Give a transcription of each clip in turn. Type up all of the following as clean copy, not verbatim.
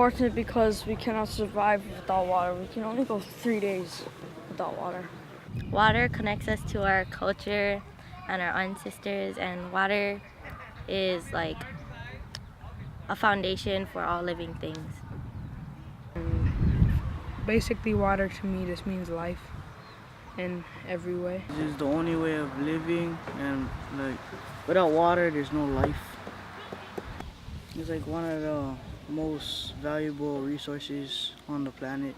important because we cannot survive without water. We can only go 3 days without water. Water connects us to our culture and our ancestors, and water is like a foundation for all living things. Basically, water to me just means life in every way. This is the only way of living, and like without water, there's no life. It's like one of the most valuable resources on the planet.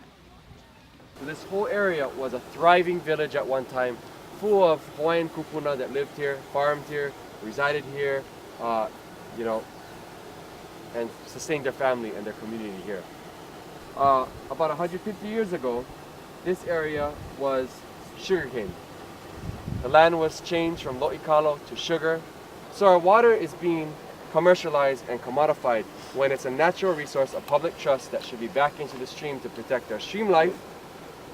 So this whole area was a thriving village at one time, full of Hawaiian kupuna that lived here, farmed here, resided here, you know, and sustained their family and their community here. About 150 years ago, this area was sugarcane. The land was changed from lo'ikalo to sugar. So our water is being commercialized and commodified when it's a natural resource of public trust that should be back into the stream to protect our stream life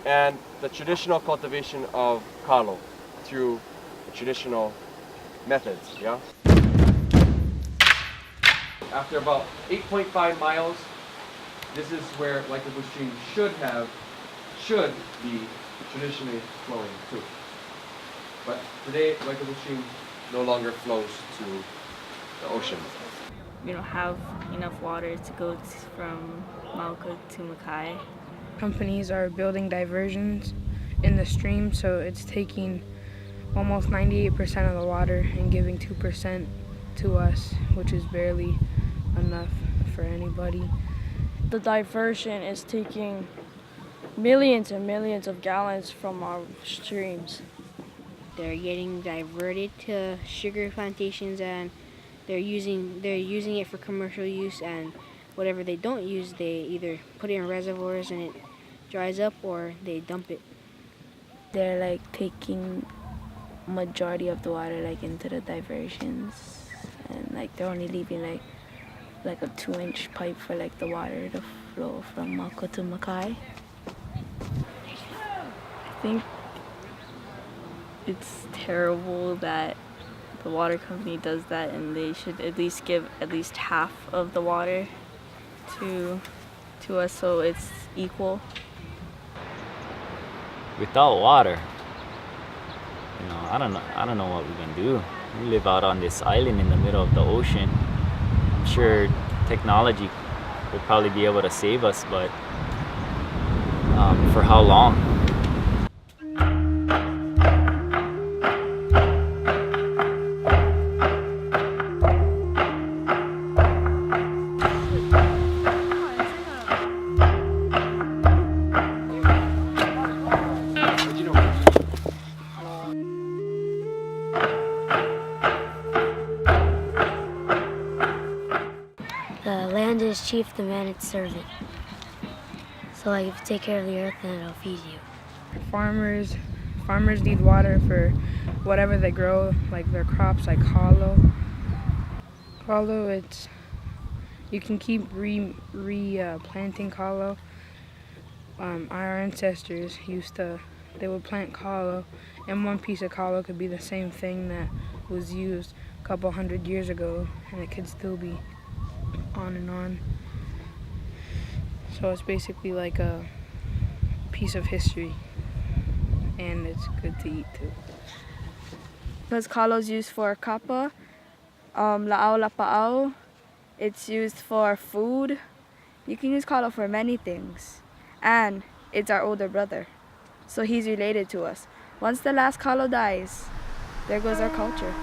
and the traditional cultivation of kalo through traditional methods. Yeah. After about 8.5 miles, this is where Waikabu Stream should be traditionally flowing to. But today, Waikabu Stream no longer flows to the ocean. We don't have enough water to go from Mauka to Makai. Companies are building diversions in the stream, so it's taking almost 98% of the water and giving 2% to us, which is barely enough for anybody. The diversion is taking millions and millions of gallons from our streams. They're getting diverted to sugar plantations, and they're using it for commercial use, and whatever they don't use, they either put it in reservoirs and it dries up, or they dump it. They're like taking majority of the water like into the diversions, and like they're only leaving like a 2-inch pipe for like the water to flow from Mauka to Makai. I think it's terrible that the water company does that, and they should at least give at least half of the water to us so it's equal. Without water, you know, I don't know what we're gonna do. We live out on this island in the middle of the ocean. I'm sure technology will probably be able to save us, but for how long? The land is chief, the man its servant. So like if you take care of the earth, then it'll feed you. Farmers need water for whatever they grow, like their crops, like kalo. Kalo, you can keep planting kalo. Our ancestors they would plant kalo, and one piece of kalo could be the same thing that was used a couple hundred years ago, and it could still be on and on. So it's basically like a piece of history, and it's good to eat too. Because kalo is used for kapa, la'au lapa'au, it's used for food. You can use kalo for many things. And it's our older brother, so he's related to us. Once the last kalo dies, there goes our culture.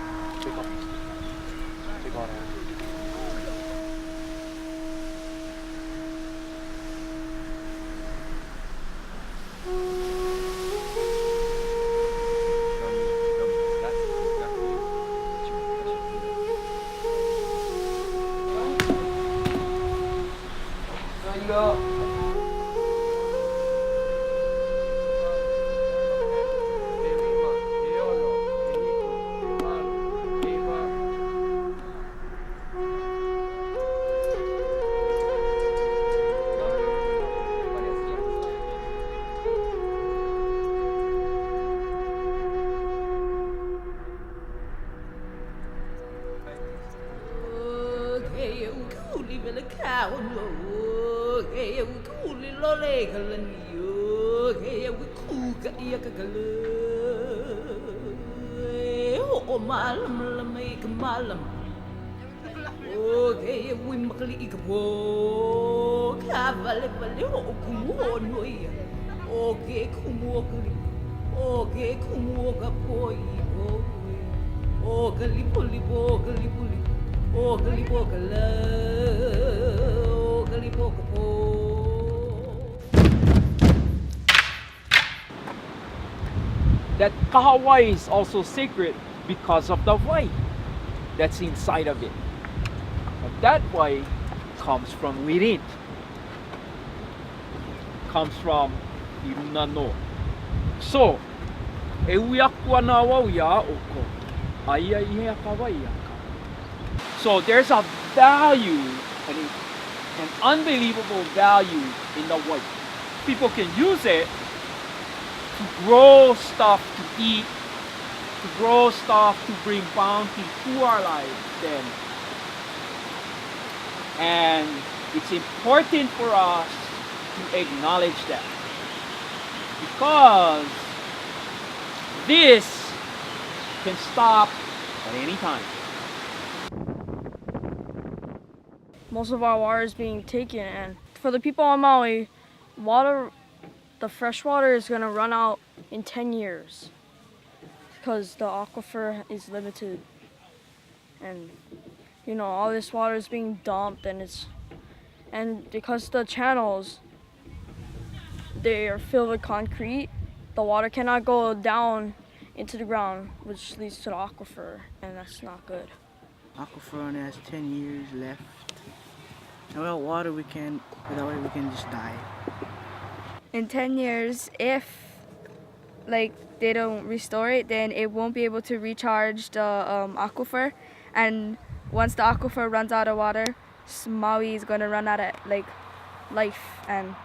ke we kuli lole kalaniyo ke we kuka iya kakale o malam lamay kamalam okay we makali ikabo kavale vale o kumu noia okay kumu kali okay kumu kapoi o kali puli o kali puli o kali pokala o kali pokapo. That kahawai is also sacred because of the wai that's inside of it. But that wai comes from within. Comes from Iruna no. So, e uiakua na wau ia oko. Aia ihe akawai aka. So there's a value, an unbelievable value in the wai. People can use it to grow stuff to eat, to grow stuff to bring bounty to our lives then. And it's important for us to acknowledge that. Because this can stop at any time. Most of our water is being taken, and for the people on Maui, the fresh water is gonna run out in 10 years because the aquifer is limited, and all this water is being dumped, and because the channels they are filled with concrete, the water cannot go down into the ground, which leads to the aquifer, and that's not good. Aquifer only has 10 years left. And without water we can just die. In 10 years, if they don't restore it, then it won't be able to recharge the aquifer, and once the aquifer runs out of water, Maui is gonna run out of life and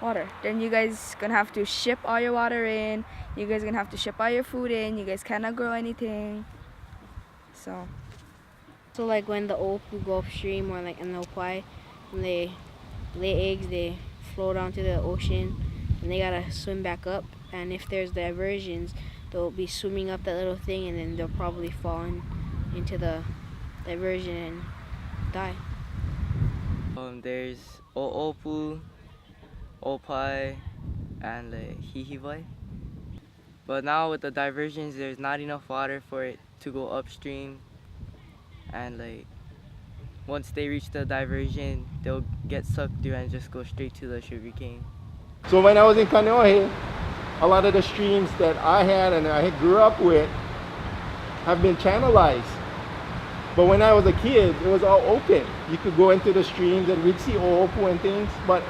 water. Then you guys gonna have to ship all your water in. You guys gonna have to ship all your food in. You guys cannot grow anything. So like when the opu go upstream or like an opai, when they lay eggs, they float onto the ocean and they gotta swim back up. And if there's diversions, they'll be swimming up that little thing and then they'll probably fall into the diversion and die. There's O'opu, Opai, and Hihivai. But now with the diversions, there's not enough water for it to go upstream. And once they reach the diversion, they'll get sucked through and just go straight to the sugarcane. So when I was in Kaneohe, a lot of the streams that I had and I grew up with have been channelized. But when I was a kid, it was all open. You could go into the streams and we'd see oopu and things, but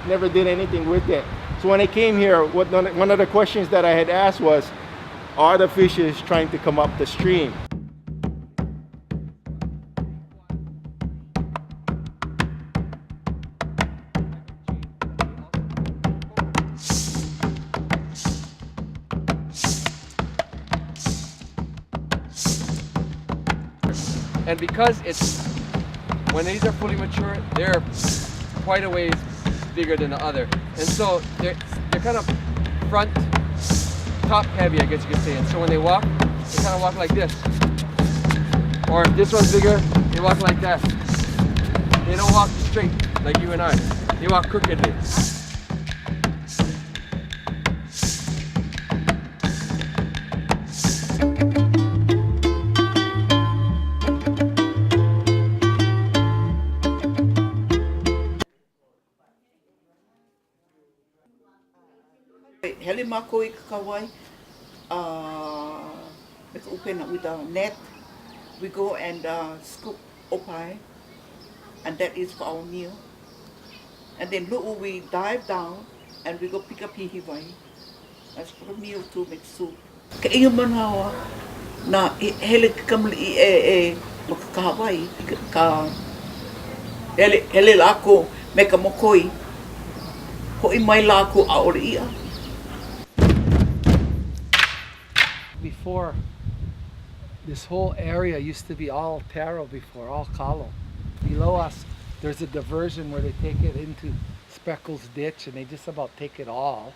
never did anything with it. So when I came here, one of the questions that I had asked was, are the fishes trying to come up the stream? And because when these are fully mature, they're quite a ways bigger than the other. And so they're kind of top heavy, I guess you could say. And so when they walk, they kind of walk like this. Or if this one's bigger, they walk like that. They don't walk straight like you and I. They walk crookedly. Hele mako I kakawai, with a net, we go and scoop opai, and that is for our meal. And then we dive down and we go pick up hihivai. That's for the meal to make soup. Ka inga manawa na hele kamali makakawai ka hele lako me ka mokoi ho I mai lako aore ia. Before, this whole area used to be all taro before, all kalo. Below us, There's a diversion where they take it into Speckles Ditch and they just about take it all.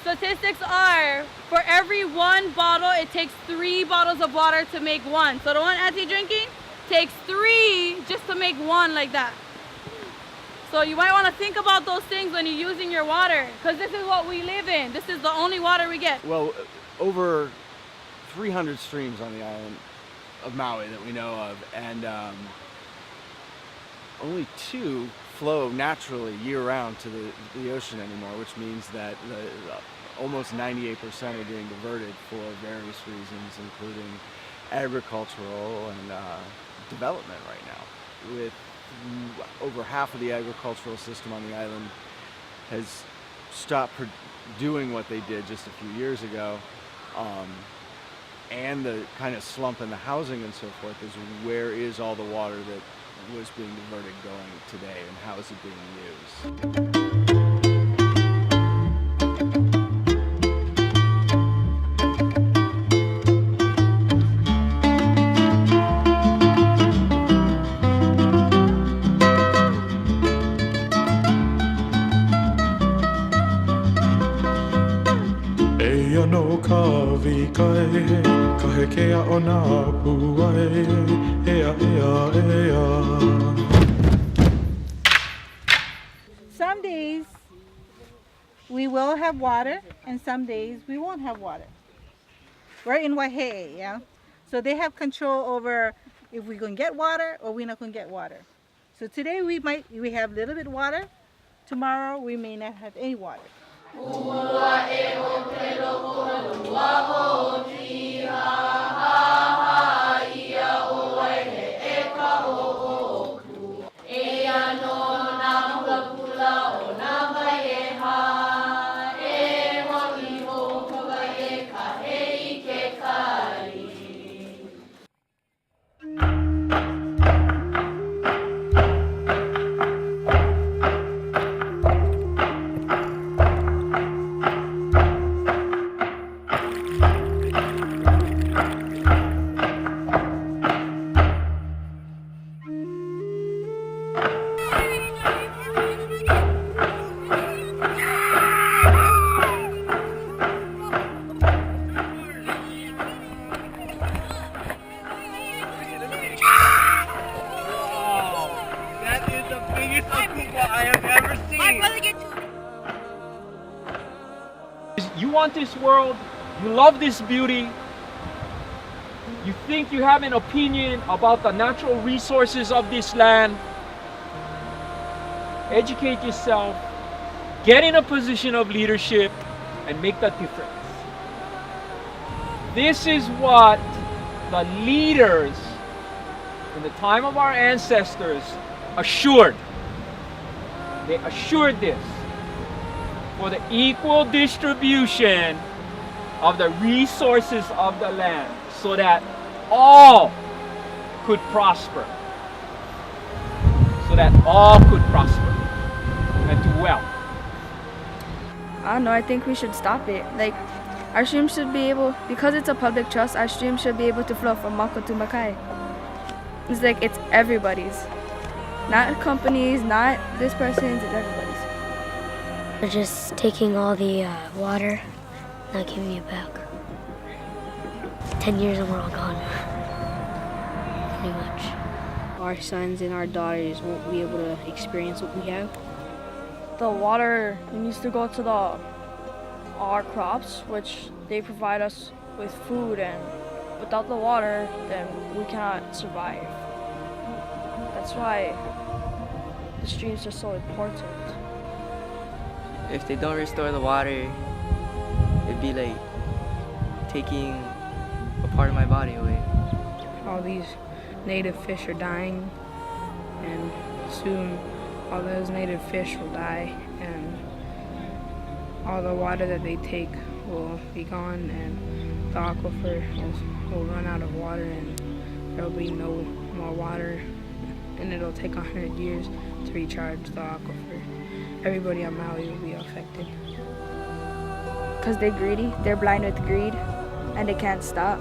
Statistics are, for every one bottle, it takes 3 bottles of water to make one. So the one Auntie drinking takes 3 just to make one like that. So you might want to think about those things when you're using your water, because this is what we live in. This is the only water we get. Well, over 300 streams on the island of Maui that we know of, and only 2 flow naturally year-round to the ocean anymore, which means that almost 98% are being diverted for various reasons, including agricultural and development right now. With over half of the agricultural system on the island has stopped doing what they did just a few years ago, and the kind of slump in the housing and so forth is where is all the water that was being diverted going today, and how is it being used? No kavi kai ka hekea o nā puai ea ea ea. Some days we will have water and some days we won't have water. We're in Waihe'e, yeah? So they have control over if we're going to get water or we're not going to get water. So today we have a little bit water. Tomorrow we may not have any water. You want this world, you love this beauty, you think you have an opinion about the natural resources of this land, educate yourself, get in a position of leadership, and make that difference. This is what the leaders in the time of our ancestors assured. They assured this for the equal distribution of the resources of the land so that all could prosper. So that all could prosper and do well. I don't know, I think we should stop it. Like, our stream should be able, because it's a public trust, our stream should be able to flow from Mako to Makai. It's like, it's everybody's. Not companies, not this person's, it's everybody's. They're just taking all the water, not giving it back. 10 years and we're all gone. Pretty much. Our sons and our daughters won't be able to experience what we have. The water needs to go to our crops, which they provide us with food, and without the water, then we cannot survive. That's why the streams are so important. If they don't restore the water, it'd be like taking a part of my body away. All these native fish are dying, and soon all those native fish will die, and all the water that they take will be gone, and the aquifer will run out of water, and there'll be no more water, and it'll take 100 years to recharge the aquifer. Everybody on Maui will be affected. Because they're greedy, they're blind with greed, and they can't stop.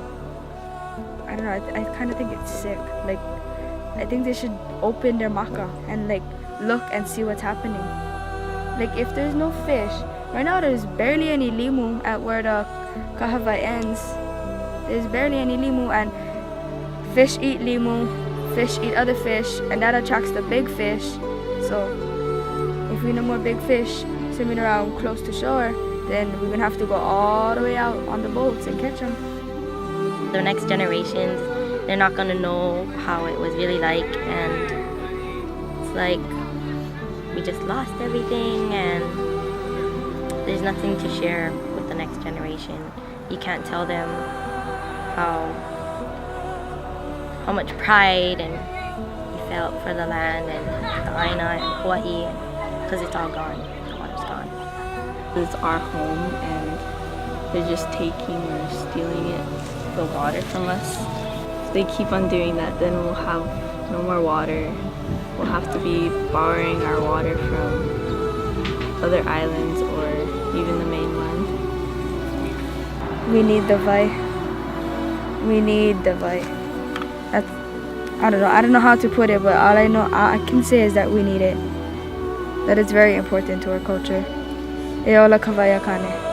I don't know, I kind of think it's sick. Like, I think they should open their maka and like look and see what's happening. Like if there's no fish, right now there's barely any limu at where the kahawai ends. There's barely any limu, and fish eat limu, fish eat other fish, and that attracts the big fish. So if we no more big fish swimming around close to shore, then we're gonna have to go all the way out on the boats and catch them. The next generations, they're not gonna know how it was really like, and it's like we just lost everything, and there's nothing to share with the next generation. You can't tell them how much pride and you felt for the land and the Aina and Hawaii, because it's all gone. The water's gone. It's our home, and they're just taking or stealing the water from us. If they keep on doing that, then we'll have no more water. We'll have to be borrowing our water from other islands or even the mainland. We need the vai. We need the vai. That's, I don't know how to put it, but all I can say is that we need it. That it's very important to our culture. E ola kawaya kane.